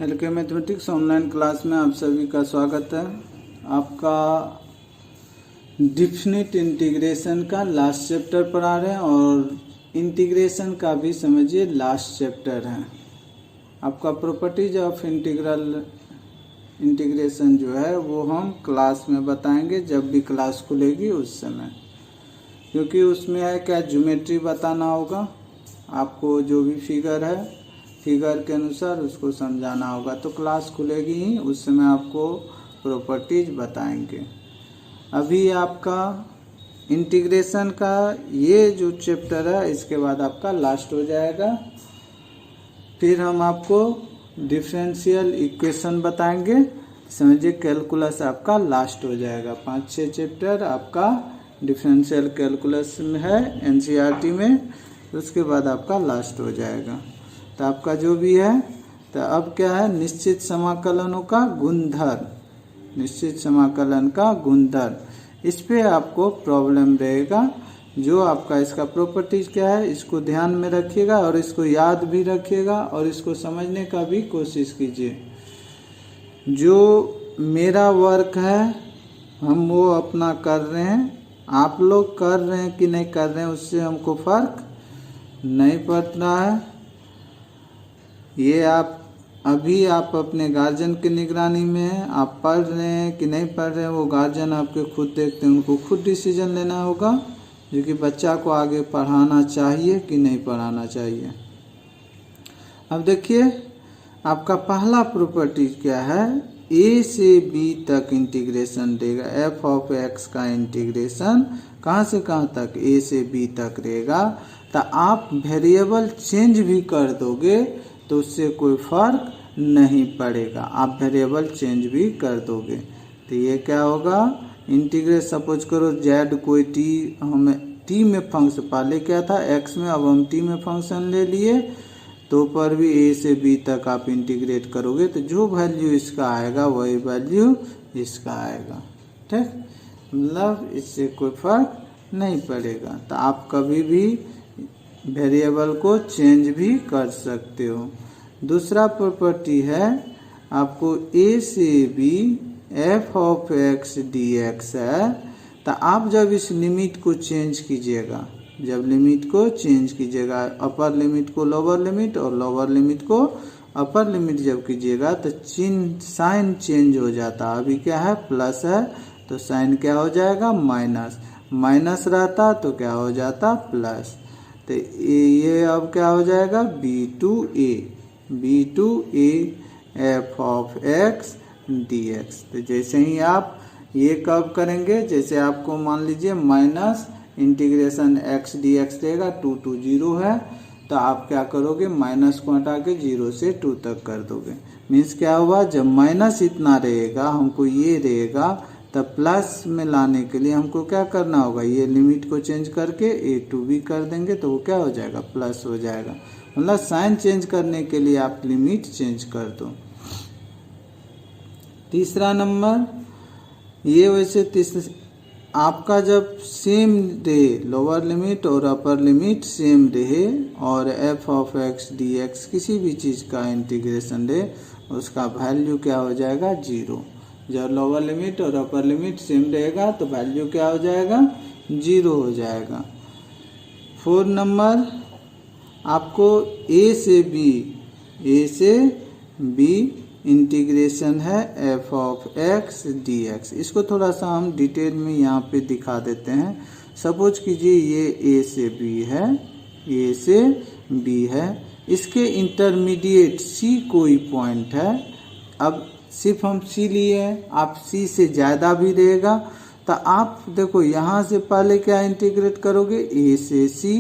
LK mathematics online class में आप सभी का स्वागत है। आपका डिफिनिट इंटीग्रेशन का लास्ट चैप्टर पढ़ा रहे हैं और इंटीग्रेशन का भी समझिए लास्ट चैप्टर है। आपका प्रॉपर्टीज ऑफ इंटीग्रेशन जो है वो हम क्लास में बताएंगे, जब भी क्लास खुलेगी उस समय, क्योंकि उसमें है क्या ज्योमेट्री बताना होगा आपको, जो भी फिगर है फिगर के अनुसार उसको समझाना होगा। तो क्लास खुलेगी ही उस समय आपको प्रॉपर्टीज बताएंगे। अभी आपका इंटीग्रेशन का ये जो चैप्टर है इसके बाद आपका लास्ट हो जाएगा। फिर हम आपको डिफरेंशियल इक्वेशन बताएंगे। समझिए कैलकुलस आपका लास्ट हो जाएगा। 5-6 चैप्टर आपका डिफरेंशियल कैलकुलस में है एनसीईआरटी में, उसके बाद आपका लास्ट हो जाएगा। तो आपका जो भी है, तो अब क्या है, निश्चित समाकलनों का गुणधर्म, निश्चित समाकलन का गुणधर्म, इस पे आपको प्रॉब्लम रहेगा। जो आपका इसका प्रॉपर्टीज क्या है इसको ध्यान में रखिएगा और इसको याद भी रखिएगा और इसको समझने का भी कोशिश कीजिए। जो मेरा वर्क है हम वो अपना कर रहे हैं, आप लोग कर रहे हैं कि नहीं कर रहे हैं उससे हमको फर्क नहीं पड़ता है। ये अभी आप अपने गार्जियन की निगरानी में हैं, आप पढ़ रहे हैं कि नहीं पढ़ रहे हैं वो गार्जियन आपके खुद देखते हैं, उनको खुद डिसीजन लेना होगा जो कि बच्चा को आगे पढ़ाना चाहिए कि नहीं पढ़ाना चाहिए। अब देखिए आपका पहला प्रॉपर्टी क्या है, ए से बी तक इंटीग्रेशन देगा। एफ ऑफ एक्स का इंटीग्रेशन कहाँ से कहाँ तक, ए से बी तक रहेगा। तो आप वेरिएबल चेंज भी कर दोगे तो उससे कोई फर्क नहीं पड़ेगा, आप वेरिएबल चेंज भी कर दोगे। तो ये क्या होगा, इंटीग्रेट सपोज करो जेड कोई टी, हमें टी में फंक्शन पहले क्या था एक्स में, अब हम टी में फंक्शन ले लिए, तो पर भी ए से बी तक आप इंटीग्रेट करोगे तो जो वैल्यू इसका आएगा वही वैल्यू इसका आएगा। ठीक, मतलब इससे कोई फर्क नहीं पड़ेगा। तो आप कभी भी वेरिएबल को चेंज भी कर सकते हो। दूसरा प्रॉपर्टी है आपको ए से b f of x d x है। तो आप जब इस लिमिट को चेंज कीजिएगा, जब लिमिट को चेंज कीजिएगा, अपर लिमिट को लोअर लिमिट और लोअर लिमिट को अपर लिमिट जब कीजिएगा तो चिन्ह साइन चेंज हो जाता। अभी क्या है प्लस है तो साइन क्या हो जाएगा माइनस, माइनस रहता तो क्या हो जाता प्लस। तो ये अब क्या हो जाएगा b to a f of x d x. तो जैसे ही आप ये कब करेंगे, जैसे आपको मान लीजिए minus integration x d x रहेगा 2 to 0 है, तो आप क्या करोगे माइनस को हटा के 0 से 2 तक कर दोगे। मीन्स क्या हुआ, जब माइनस इतना रहेगा हमको ये रहेगा, तब प्लस में लाने के लिए हमको क्या करना होगा, ये लिमिट को चेंज करके ए टू बी कर देंगे तो वो क्या हो जाएगा प्लस हो जाएगा। मतलब साइन चेंज करने के लिए आप लिमिट चेंज कर दो। तीसरा नंबर ये, वैसे आपका जब सेम रहे लोअर लिमिट और अपर लिमिट सेम रहे और F of x d x किसी भी चीज़ का इंटीग्रेशन रहे, उसका वैल्यू क्या हो जाएगा 0। जब लोअर लिमिट और अपर लिमिट सेम रहेगा तो वैल्यू क्या हो जाएगा 0 हो जाएगा। 4 नंबर आपको ए से बी इंटीग्रेशन है F of x d x. इसको थोड़ा सा हम डिटेल में यहाँ पे दिखा देते हैं। सपोज कीजिए ये ए से बी है, इसके इंटरमीडिएट सी कोई पॉइंट है। अब सिर्फ हम सी लिए हैं, आप सी से ज़्यादा भी रहेगा तो आप देखो यहाँ से पहले क्या इंटीग्रेट करोगे ए से सी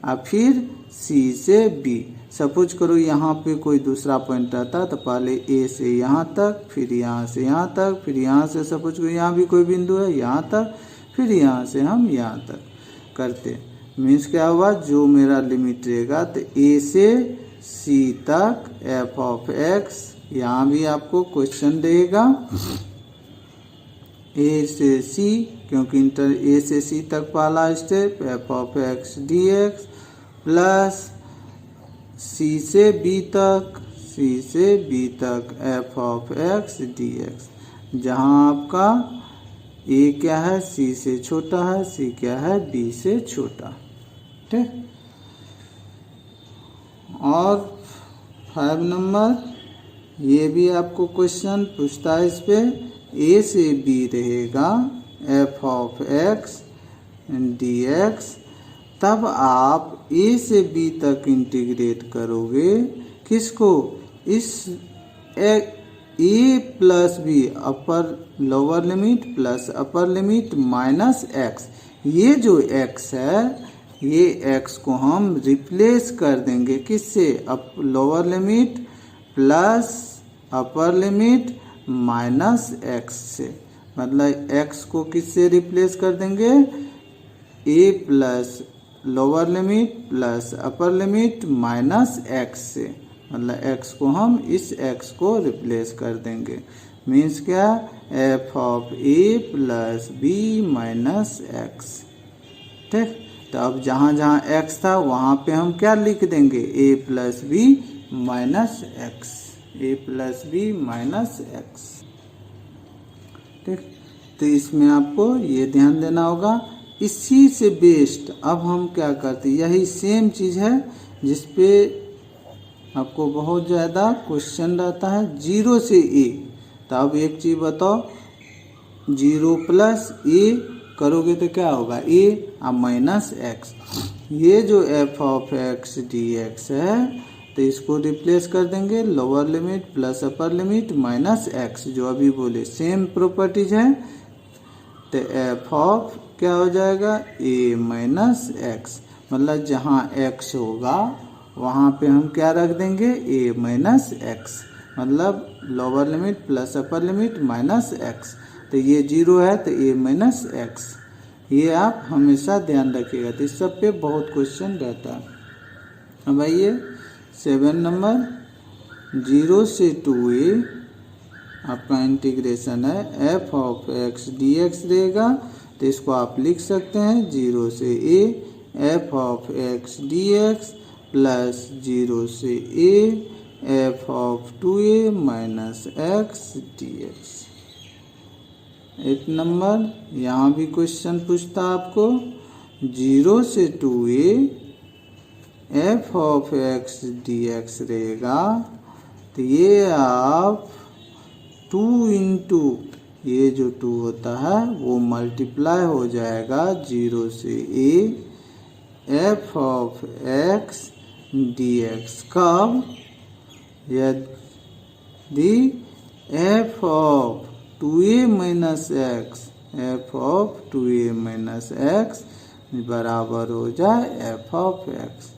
और फिर सी से बी। सपोज करो यहाँ पे कोई दूसरा पॉइंट आता तो पहले ए से यहाँ तक, फिर यहाँ से यहाँ तक, फिर यहाँ से सपोज करो यहाँ भी कोई बिंदु है यहाँ तक, फिर यहाँ से हम यहाँ तक करते। मीन्स क्या हुआ, जो मेरा लिमिट रहेगा तो ए से सी तक एफ ऑफ एक्स, यहाँ भी आपको क्वेश्चन देगा ए से सी, क्योंकि ए से सी तक पहला step f of x d x, plus C से बी तक, सी से बी तक f of x d x, जहाँ आपका ए क्या है, सी से छोटा है, सी क्या है, बी से छोटा। ठीक। और 5 नंबर, ये भी आपको क्वेश्चन पूछता है, इस पे ए से बी रहेगा F of x d x, तब आप ए से बी तक इंटीग्रेट करोगे किसको, इस A plus B upper lower limit plus upper limit minus x, ये जो एक्स है ये एक्स को हम रिप्लेस कर देंगे किससे, lower limit plus upper limit minus x से। मतलब एक्स को किससे रिप्लेस कर देंगे, A plus lower limit plus upper limit minus x से। मतलब एक्स को हम इस एक्स को रिप्लेस कर देंगे। मीन्स क्या, f of a plus b minus x. ठीक। तो अब जहाँ जहाँ एक्स था वहाँ पे हम क्या लिख देंगे, A plus b minus x, A plus b minus x. ठीक। तो इसमें आपको ये ध्यान देना होगा। इसी से बेस्ड अब हम क्या करते हैं, यही सेम चीज़ है जिसपे आपको बहुत ज़्यादा क्वेश्चन रहता है, 0 से ए। तो अब एक चीज़ बताओ, 0 प्लस ए करोगे तो क्या होगा, ए और माइनस एक्स। ये जो F of x d x है तो इसको रिप्लेस कर देंगे lower limit plus upper limit minus x, जो अभी बोले सेम प्रॉपर्टीज है। तो एफ ऑफ क्या हो जाएगा, ए माइनस एक्स। मतलब जहाँ एक्स होगा वहाँ पे हम क्या रख देंगे, ए माइनस एक्स। मतलब lower limit plus upper limit minus x. तो ये 0 है तो ए माइनस एक्स, ये आप हमेशा ध्यान रखिएगा। तो इस सब पे बहुत क्वेश्चन रहता है। अब आइए 7 नंबर, 0 से 2a आपका इंटीग्रेशन है, F of x d x रहेगा। तो इसको आप लिख सकते हैं 0 से a F of x d x plus 0 से a F of 2a minus x d x. 8 number, यहाँ भी क्वेश्चन पूछता आपको 0 से 2a F of x d x रहेगा। तो ये आप 2 इंटू ये जो 2 होता है वो मल्टीप्लाई हो जाएगा 0 से a F of x d x. कब, यदि F of 2a minus x F of 2a minus x बराबर हो जाए एफ ऑफ एक्स।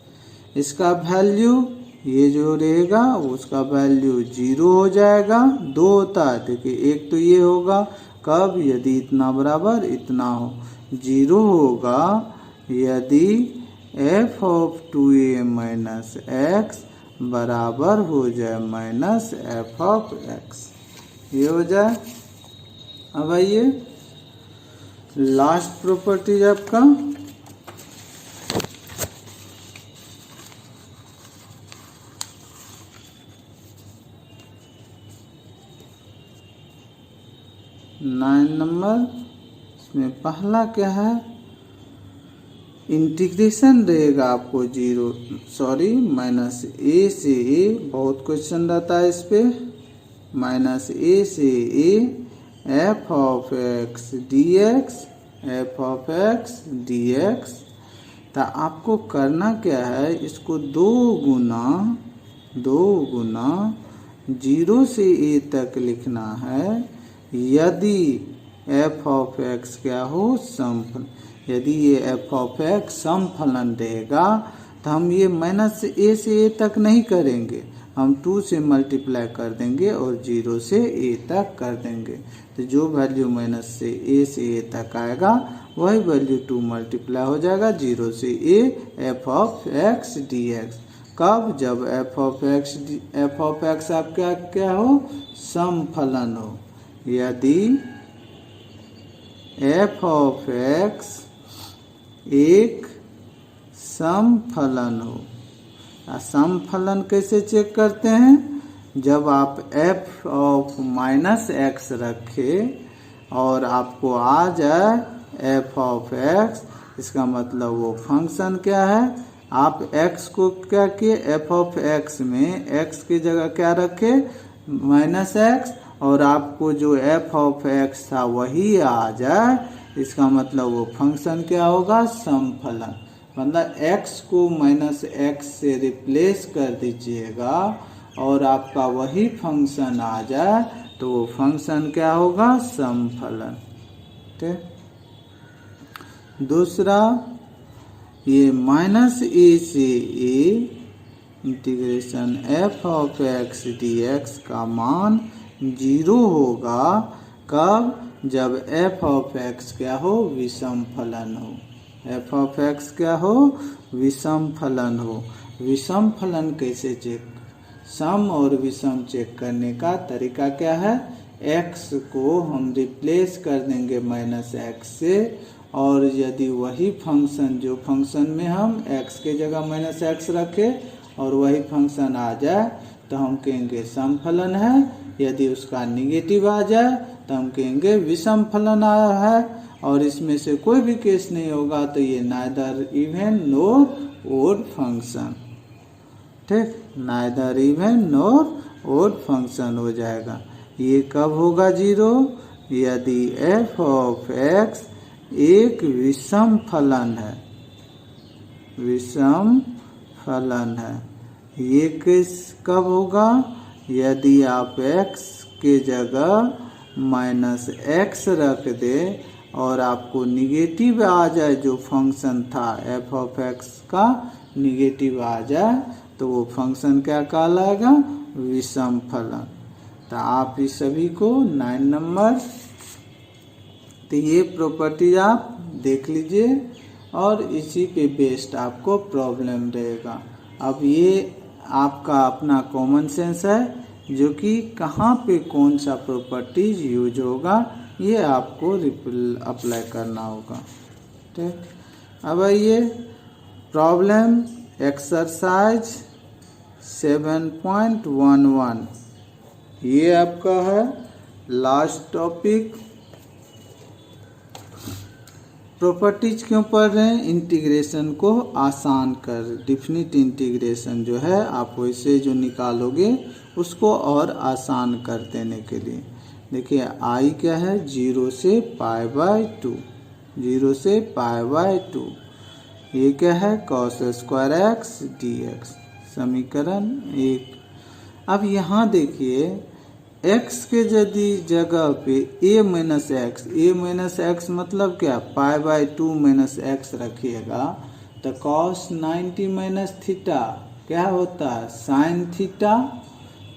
इसका वैल्यू ये जो रहेगा उसका वैल्यू 0 हो जाएगा। 2 होता है, देखिए एक तो ये होगा, कब, यदि इतना बराबर इतना हो। 0 होगा यदि F of 2a minus x बराबर हो जाए माइनस एफ ऑफ एक्स, ये हो जाए। अब आइए लास्ट प्रॉपर्टीज आपका 9 नंबर। इसमें पहला क्या है, इंटीग्रेशन रहेगा आपको माइनस ए से ए। बहुत क्वेश्चन रहता है इस पे, माइनस ए से ए f of x d x F of x d x. तो आपको करना क्या है, इसको 2 गुना 0 से ए तक लिखना है। यदि एफ ऑफ एक्स क्या हो, समफलन। यदि ये एफ ऑफ एक्स समफलन रहेगा तो हम ये माइनस ए से ए तक नहीं करेंगे, हम 2 से मल्टीप्लाई कर देंगे और 0 से ए तक कर देंगे। तो जो वैल्यू माइनस से ए तक आएगा वही वैल्यू 2 मल्टीप्लाई हो जाएगा 0 से ए f of x d x. कब, जब एफ ऑफ एक्स आपका क्या हो, समफलन हो। यदि एफ ऑफ एक्स एक समफलन हो। समफलन कैसे चेक करते हैं, जब आप f ऑफ माइनस एक्स रखें और आपको आ जाए f ऑफ x, इसका मतलब वो फंक्शन क्या है, आप x को क्या किए, f ऑफ x में x की जगह क्या रखे, माइनस एक्स, और आपको जो f ऑफ x था वही आ जाए, इसका मतलब वो फंक्शन क्या होगा, समफलन। मतलब x को माइनस एक्स से रिप्लेस कर दीजिएगा और आपका वही फंक्शन आ जाए तो वो फंक्शन क्या होगा, समफलन। ठीक। दूसरा, ये माइनस ए से A integration f of x dx का मान 0 होगा कब, जब f ऑफ x क्या हो, विषम फलन हो। f ऑफ x क्या हो, विषम फलन हो। विषम फलन कैसे चेक, सम और विषम चेक करने का तरीका क्या है, x को हम रिप्लेस कर देंगे माइनस एक्स से, और यदि वही फंक्शन जो फंक्शन में हम x के जगह माइनस एक्स रखें और वही फंक्शन आ जाए तो हम कहेंगे सम फलन है, यदि उसका निगेटिव आ जाए तो हम कहेंगे विषम फलन आया है, और इसमें से कोई भी केस नहीं होगा तो ये neither even nor odd function. ठीक, neither even nor odd function हो जाएगा। ये कब होगा 0, यदि f ऑफ x एक विषम फलन है, विषम फलन है। ये किस कब होगा, यदि आप x के जगह माइनस एक्स रख दे और आपको निगेटिव आ जाए, जो फंक्शन था f ऑफ x का निगेटिव आ जाए तो वो फंक्शन क्या कहलाएगा, विषम फलन। तो आप इस सभी को 9 नंबर, तो ये प्रॉपर्टी आप देख लीजिए और इसी पे बेस्ड आपको प्रॉब्लम रहेगा। अब ये आपका अपना कॉमन सेंस है, जो कि कहाँ पे कौन सा प्रॉपर्टीज यूज होगा ये आपको अप्लाई करना होगा। ठीक, अब आइए प्रॉब्लम एक्सरसाइज 7.11, ये आपका है लास्ट टॉपिक। प्रॉपर्टीज क्यों पढ़ रहे हैं, इंटीग्रेशन को आसान कर, डिफिनिट इंटीग्रेशन जो है आप वैसे जो निकालोगे उसको और आसान कर देने के लिए। देखिए आई क्या है, 0 से π/2, 0 से π/2, ये क्या है, cos स्क्वायर एक्स dx, समीकरण 1। अब यहाँ देखिए x के यदि जगह पे a माइनस एक्स मतलब क्या, π/2 माइनस एक्स रखिएगा तो cos 90 माइनस थीटा क्या होता है, साइन थीटा,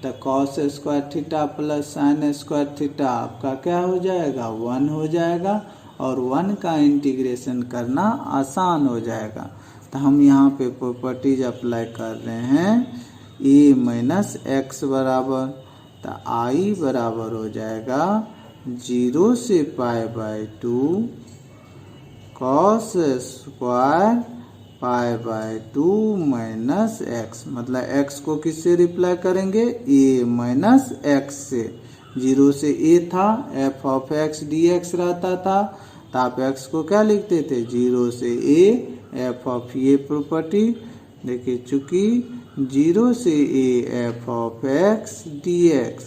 तो cos square theta plus sine square theta आपका क्या हो जाएगा, 1 हो जाएगा, और 1 का इंटीग्रेशन करना आसान हो जाएगा। तो हम यहाँ पे प्रॉपर्टीज अप्लाई कर रहे हैं, a माइनस एक्स बराबर, तो आई बराबर हो जाएगा 0 से π/2 cos स्क्वायर π/2 माइनस एक्स, मतलब x को किससे रिप्लाई करेंगे, a माइनस एक्स से। 0 से a था, f ऑफ x dx रहता था, तो आप x को क्या लिखते थे, 0 से a f ऑफ, ये प्रॉपर्टी देखिए, चूंकि 0 से a f of x dx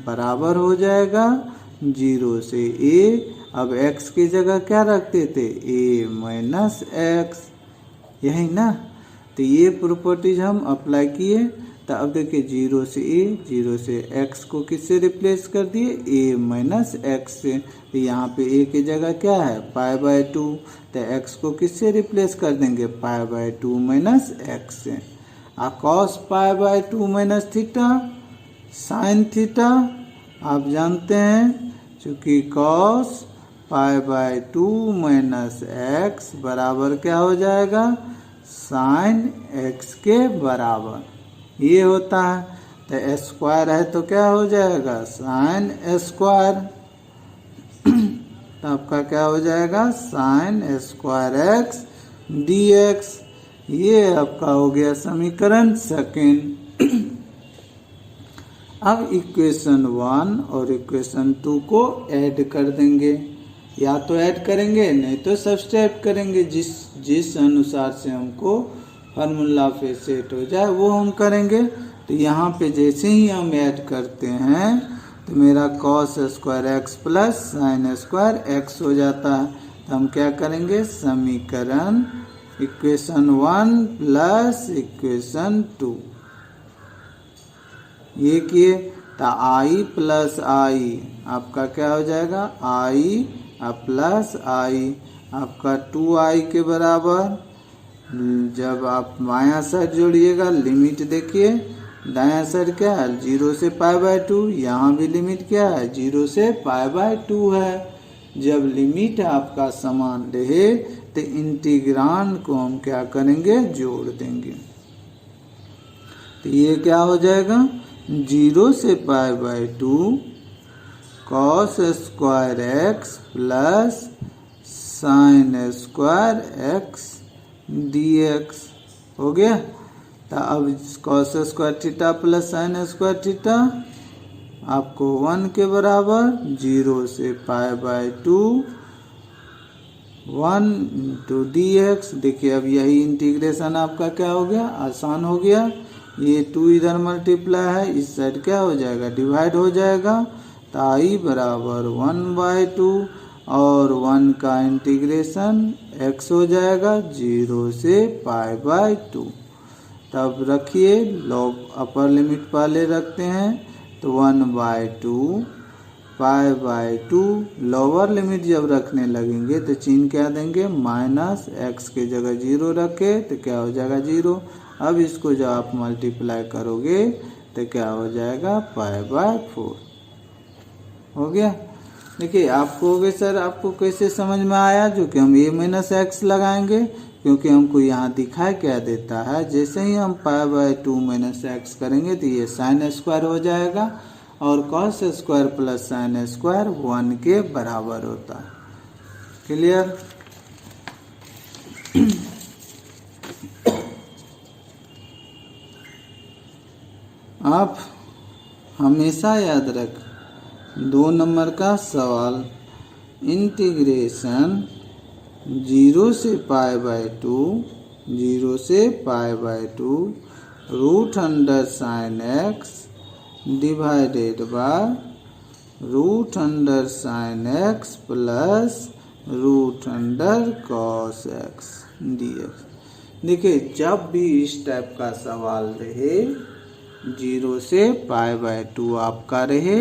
बराबर हो जाएगा 0 से a, अब x की जगह क्या रखते थे, a माइनस एक्स, यही ना। तो ये प्रॉपर्टीज हम अप्लाई किए, तो अब देखिए 0 से a, 0 से x को किससे रिप्लेस कर दिए, a माइनस एक्स से। तो यहाँ पे a की जगह क्या है, π/2, तो x को किससे रिप्लेस कर देंगे, π/2 माइनस एक्स से। cos π/2 minus theta sine theta आप जानते हैं, चूँकि cos π/2 माइनस एक्स बराबर क्या हो जाएगा, साइन x के बराबर, ये होता है। तो स्क्वायर है तो क्या हो जाएगा, साइन स्क्वायर, तो आपका क्या हो जाएगा, साइन स्क्वायर एक्स dx, ये आपका हो गया समीकरण 2। अब इक्वेशन 1 और इक्वेशन 2 को ऐड कर देंगे, या तो ऐड करेंगे नहीं तो सब्सट्रैक्ट करेंगे, जिस अनुसार से हमको फार्मूला पे सेट हो जाए वो हम करेंगे। तो यहाँ पे जैसे ही हम ऐड करते हैं तो मेरा cos square x plus sine square x हो जाता है। तो हम क्या करेंगे, समीकरण इक्वेशन 1 प्लस इक्वेशन 2 ये किए तो आई प्लस आई आपका क्या हो जाएगा, आई प्लस आई आपका 2i के बराबर। जब आप बायां साइड जोड़िएगा लिमिट देखिए, दायां साइड क्या है 0 से π/2, यहाँ भी लिमिट क्या है 0 से π/2 है। जब लिमिट आपका समान रहे तो इंटीग्रांड को हम क्या करेंगे, जोड़ देंगे। तो ये क्या हो जाएगा 0 से π/2 cos square x plus sine square x dx हो गया। तो अब cos square theta plus sine square theta आपको 1 के बराबर 0 से π/2 1 इंटू dx। देखिए अब यही इंटीग्रेशन आपका क्या हो गया, आसान हो गया। ये 2 इधर मल्टीप्लाई है, इस साइड क्या हो जाएगा, डिवाइड हो जाएगा। तो आई बराबर 1/2 और 1 का इंटीग्रेशन x हो जाएगा 0 से π/2। तब रखिए लॉग अपर लिमिट पहले रखते हैं तो 1/2 π/2 लोअर लिमिट जब रखने लगेंगे तो चिन्ह क्या देंगे, माइनस x के जगह 0 रखे तो क्या हो जाएगा 0। अब इसको जब आप मल्टीप्लाई करोगे तो क्या हो जाएगा π/4 हो गया। देखिए आपको हो गए सर, आपको कैसे समझ में आया, जो कि हम a माइनस एक्स लगाएंगे क्योंकि हमको यहाँ दिखाई क्या देता है, जैसे ही हम π/2 माइनस एक्स करेंगे तो ये साइन स्क्वायर हो जाएगा और cos square plus sine square 1 के बराबर होता है। क्लियर। आप हमेशा याद रख 2 नंबर का सवाल इंटीग्रेशन 0 से π/2 root under sine x divided by root under sine x plus root under cos x dx। देखिए जब भी इस टाइप का सवाल रहे 0 से π/2 आपका रहे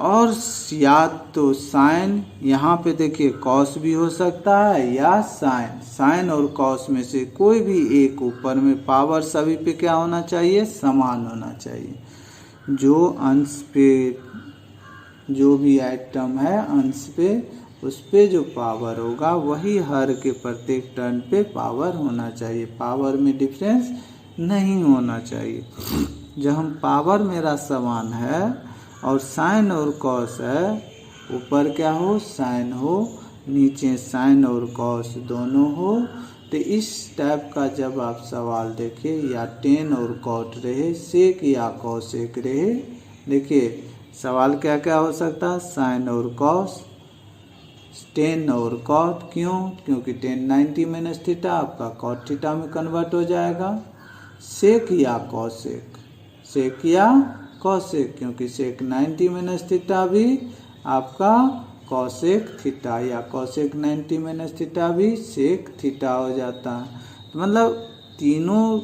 और या तो साइन, यहाँ पे देखिए कॉस भी हो सकता है या साइन और कॉस में से कोई भी एक, ऊपर में पावर सभी पे क्या होना चाहिए, समान होना चाहिए। जो अंश पे जो भी आइटम है अंश पे उस पे जो पावर होगा वही हर के प्रत्येक टर्न पे पावर होना चाहिए, पावर में डिफरेंस नहीं होना चाहिए। जब हम पावर मेरा समान है और साइन और कॉस है, ऊपर क्या हो साइन हो, नीचे साइन और कॉस दोनों हो, तो इस टाइप का जब आप सवाल देखिए या टेन और कॉट रहे, सेक या कॉसेक रहे, देखिए सवाल क्या क्या हो सकता है, साइन और कॉस, टेन और कॉट। क्यों, क्योंकि टेन 90 माइनस थीटा आपका कॉट थीटा में कन्वर्ट हो जाएगा। सेक या कॉसेक, सेक या कॉसेक, क्योंकि सेक 90 माइनस थीटा भी आपका कॉसेक थीटा या कॉसेक 90 माइनस थीटा भी सेक थीटा हो जाता है। तो मतलब तीनों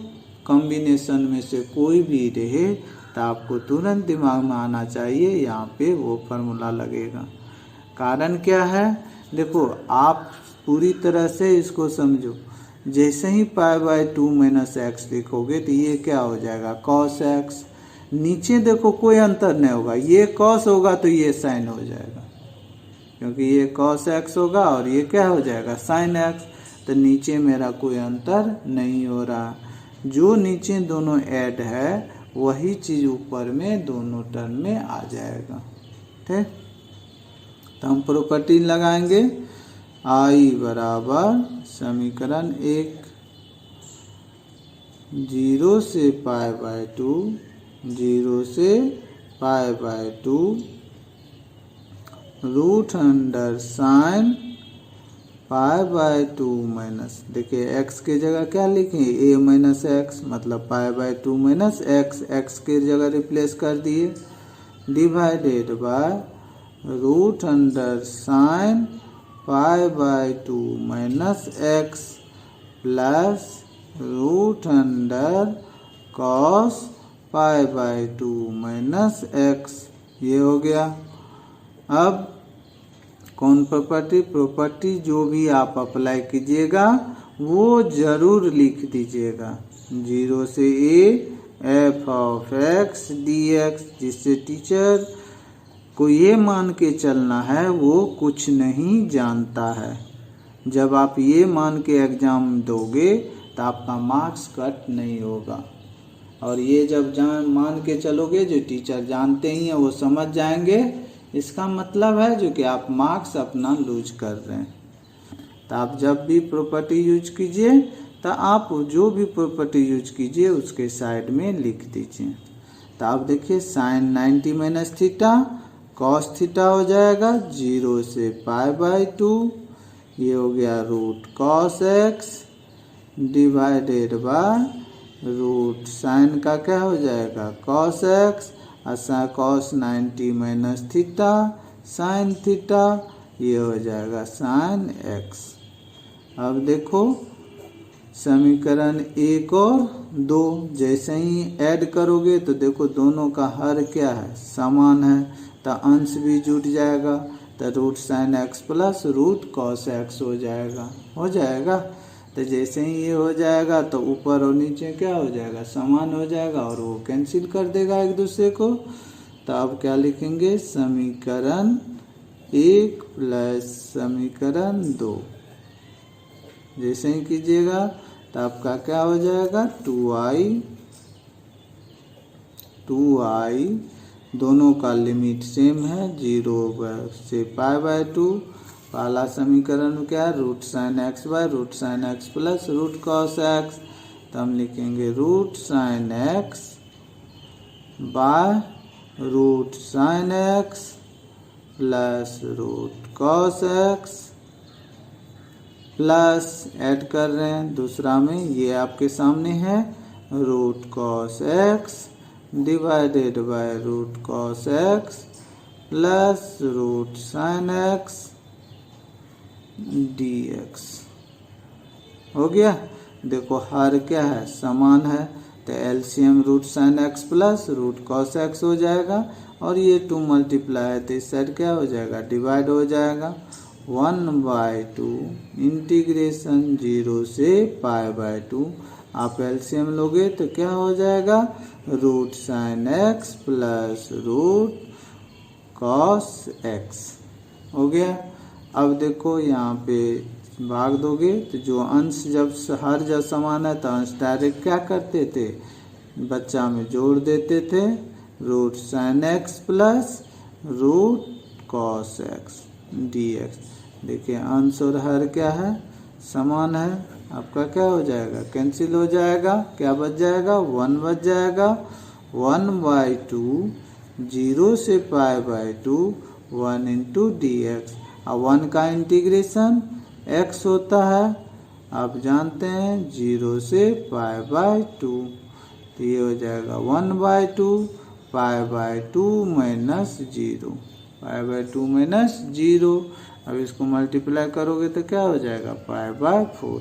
कॉम्बिनेशन में से कोई भी रहे तो आपको तुरंत दिमाग में आना चाहिए, यहाँ पे वो फार्मूला लगेगा। कारण क्या है, देखो आप पूरी तरह से इसको समझो। जैसे ही π/2 माइनस एक्स लिखोगे तो ये क्या हो जाएगा, कॉस एक्स। नीचे देखो कोई अंतर नहीं होगा, ये कॉस होगा तो ये साइन हो जाएगा, क्योंकि ये कॉस एक्स होगा और ये क्या हो जाएगा, साइन एक्स। तो नीचे मेरा कोई अंतर नहीं हो रहा, जो नीचे दोनों ऐड है वही चीज़ ऊपर में दोनों टर्म में आ जाएगा। ठीक, तो हम प्रॉपर्टी लगाएंगे। आई बराबर समीकरण 1 0 से π/2 0 से π/2 रूट अंडर साइन π/2 माइनस, देखिए x की जगह क्या लिखें a माइनस एक्स, मतलब π/2 माइनस एक्स, x की जगह रिप्लेस कर दिए, divided by root under sine π/2 minus x plus root under cos π/2 minus x. ये हो गया। अब कौन प्रॉपर्टी जो भी आप अप्लाई कीजिएगा वो ज़रूर लिख दीजिएगा। 0 से a f of x dx, जिससे टीचर को ये मान के चलना है वो कुछ नहीं जानता है। जब आप ये मान के एग्ज़ाम दोगे तो आपका मार्क्स कट नहीं होगा, और ये जब मान के चलोगे जो टीचर जानते ही हैं वो समझ जाएंगे, इसका मतलब है जो कि आप मार्क्स अपना लूज कर रहे हैं। तो आप जब भी प्रॉपर्टी यूज कीजिए तो आप जो भी प्रॉपर्टी यूज कीजिए उसके साइड में लिख दीजिए। तो आप देखिए sine 90 minus theta cos theta हो जाएगा 0 से π/2, ये हो गया root cos x divided by root sine का क्या हो जाएगा cos x, cos 90 minus theta sine theta, ये हो जाएगा साइन एक्स। अब देखो समीकरण 1 और 2 जैसे ही ऐड करोगे तो देखो दोनों का हर क्या है समान है, तो अंश भी जुट जाएगा, तो root sine x plus root cos x हो जाएगा। तो जैसे ही ये हो जाएगा तो ऊपर और नीचे क्या हो जाएगा समान हो जाएगा और वो कैंसिल कर देगा एक दूसरे को। तो अब क्या लिखेंगे समीकरण 1 प्लस समीकरण 2, जैसे ही कीजिएगा तो आपका क्या हो जाएगा 2i, दोनों का लिमिट सेम है 0 से π/2। पहला समीकरण क्या है root sine x by root sine x plus root cos x, तो हम लिखेंगे root sine x by root sine x plus root cos x plus add कर रहे हैं दूसरा में, ये आपके सामने है root cos x divided by root cos x plus root sine x dx हो गया। देखो हर क्या है समान है, तो LCM root sine x plus root cos x हो जाएगा, और ये 2 मल्टीप्लाई है तो इस साइड क्या हो जाएगा डिवाइड हो जाएगा 1/2 इंटीग्रेशन 0 से π/2। आप एलसीएम लोगे तो क्या हो जाएगा root sine x plus root cos x हो गया। अब देखो यहाँ पे भाग दोगे तो जो अंश जब हर जब समान है तो अंश डायरेक्ट क्या करते थे बच्चा में जोड़ देते थे, root sine x plus root cos x dx। देखिए अंश और हर क्या है समान है, आपका क्या हो जाएगा कैंसिल हो जाएगा, क्या बच जाएगा 1 बच जाएगा, 1/2 0 से π/2 1 इंटू dx। अब 1 का इंटीग्रेशन x होता है, आप जानते हैं 0 से π/2, तो ये हो जाएगा 1/2 π/2 माइनस 0, π/2 माइनस 0। अब इसको मल्टीप्लाई करोगे तो क्या हो जाएगा π/4।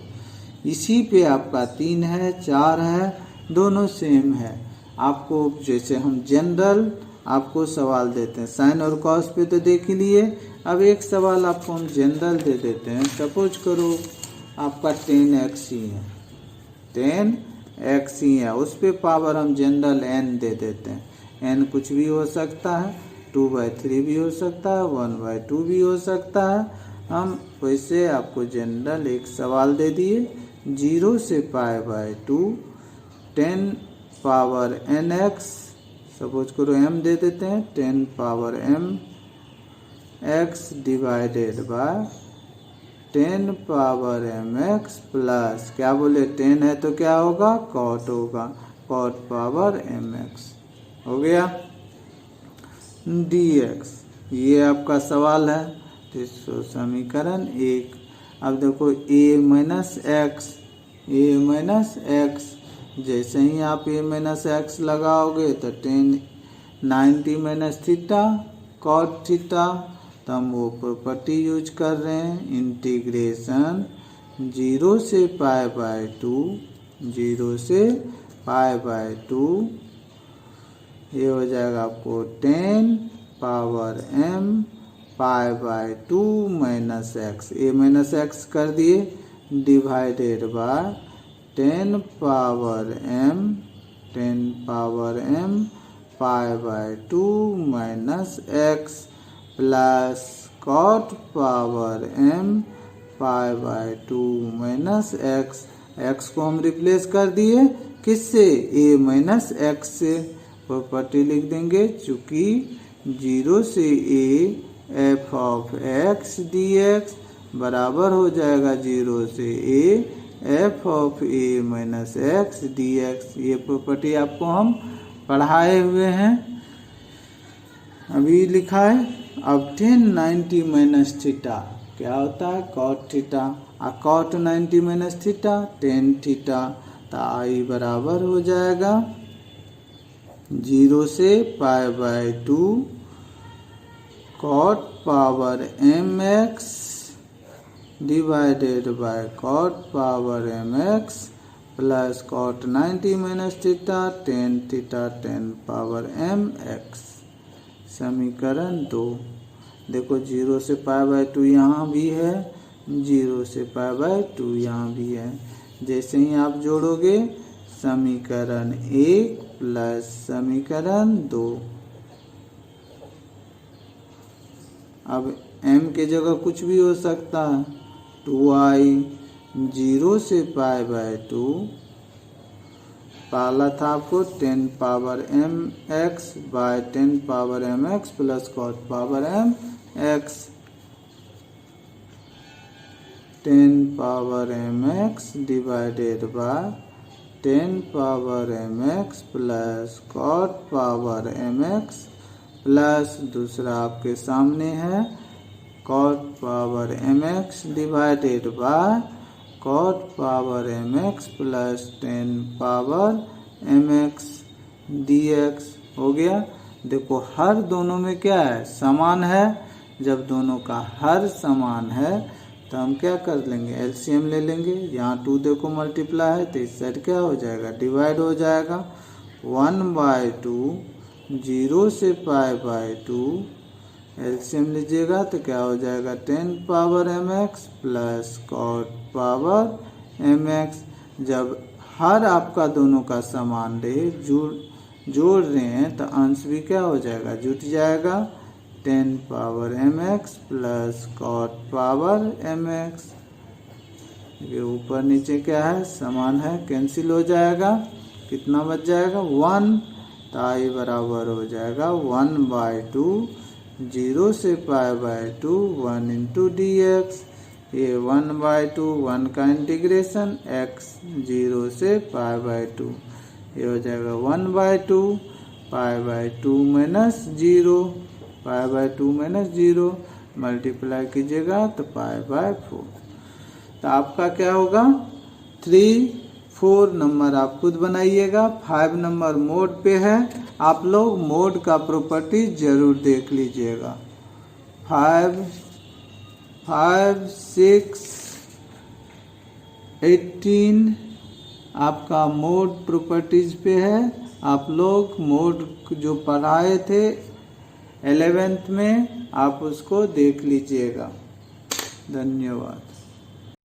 इसी पे आपका 3 है 4 है, दोनों सेम है। आपको जैसे हम जनरल आपको सवाल देते हैं साइन और कॉस पे तो देख ही लिए, अब एक सवाल आपको हम जनरल दे देते हैं। सपोज करो आपका 10x ही है, 10x ही है, उस पे पावर हम जनरल n दे देते हैं। n कुछ भी हो सकता है, 2/3 भी हो सकता है, 1/2 भी हो सकता है। हम वैसे आपको जनरल एक सवाल दे दिए 0 से π/2 10 पावर nx, सपोज करो m दे देते हैं 10 power m x divided by 10 power mx plus क्या बोले 10 है तो क्या होगा कॉट होगा, कॉट पावर mx। हो गया। dx ये आपका सवाल है, तो समीकरण 1। अब देखो a माइनस एक्स, जैसे ही आप a माइनस एक्स लगाओगे तो 90 माइनस थीटा कॉट थीटा, तो हम वो प्रॉपर्टी यूज कर रहे हैं, इंटीग्रेशन 0 से पाई बाय 2, ये हो जाएगा आपको 10 power m pi by 2 minus x, a minus x कर दिए, divided by 10 power m pi by 2 minus x plus cot power m pi by 2 minus x. X को हम रिप्लेस कर दिए किससे, a माइनस एक्स से। प्रॉपर्टी लिख देंगे, चूंकि 0 से a f of x dx बराबर हो जाएगा 0 से a f ऑफ a माइनस एक्स dx। ये प्रॉपर्टी आपको हम पढ़ाए हुए हैं, अभी लिखा है। अब 1090 माइनस थीटा क्या होता है, कॉट थीटा, और कॉट 90 माइनस थीटा 10 थीटा, तो आई बराबर हो जाएगा 0 से pi by 2 cot power mx divided by cot power mx plus cot 90 minus theta 10 theta 10 power mx। समीकरण 2। देखो 0 से पाई बाय 2 यहाँ भी है, 0 से पाई बाय 2 यहाँ भी है। जैसे ही आप जोड़ोगे समीकरण 1 प्लस समीकरण 2, अब m के जगह कुछ भी हो सकता है, 2i 0 से पाई बाय 2, पहला था आपको 10 power mx by 10 power mx plus cot power mx, 10 power mx divided by 10 power mx plus cot power mx plus दूसरा आपके सामने है cot power mx divided by cot power mx plus 10 power mx dx हो गया। देखो हर दोनों में क्या है, समान है। जब दोनों का हर समान है तो हम क्या कर लेंगे, एलसीएम ले लेंगे। यहाँ 2 देखो मल्टीप्लाई है तो इस साइड क्या हो जाएगा, डिवाइड हो जाएगा। 1/2 0 से पाई बाय 2, एलसीएम लीजिएगा तो क्या हो जाएगा 10 power mx plus cot power mx। जब हर आपका दोनों का समान रहे, जोड़ रहे हैं तो अंश भी क्या हो जाएगा, जुट जाएगा। 10 power mx plus cot power mx, ये ऊपर नीचे क्या है, समान है, कैंसिल हो जाएगा। कितना बच जाएगा 1, तो आई बराबर हो जाएगा 1/2 0 से पाई बाय 2 1 इंटू dx। ये 1/2 1 का इंटीग्रेशन x 0 से पाई बाय 2, ये हो जाएगा 1/2 पाई by 2 minus 0, pi by 2 minus 0 multiply कीजिएगा तो पाई बाय 4। तो आपका क्या होगा 3, 4 नंबर आप खुद बनाइएगा। 5 नंबर मोड पे है, आप लोग मोड का प्रॉपर्टी जरूर देख लीजिएगा। 5, 6, 18 आपका मोड प्रॉपर्टीज पे है। आप लोग मोड जो पढ़ाए थे 11th में, आप उसको देख लीजिएगा। धन्यवाद।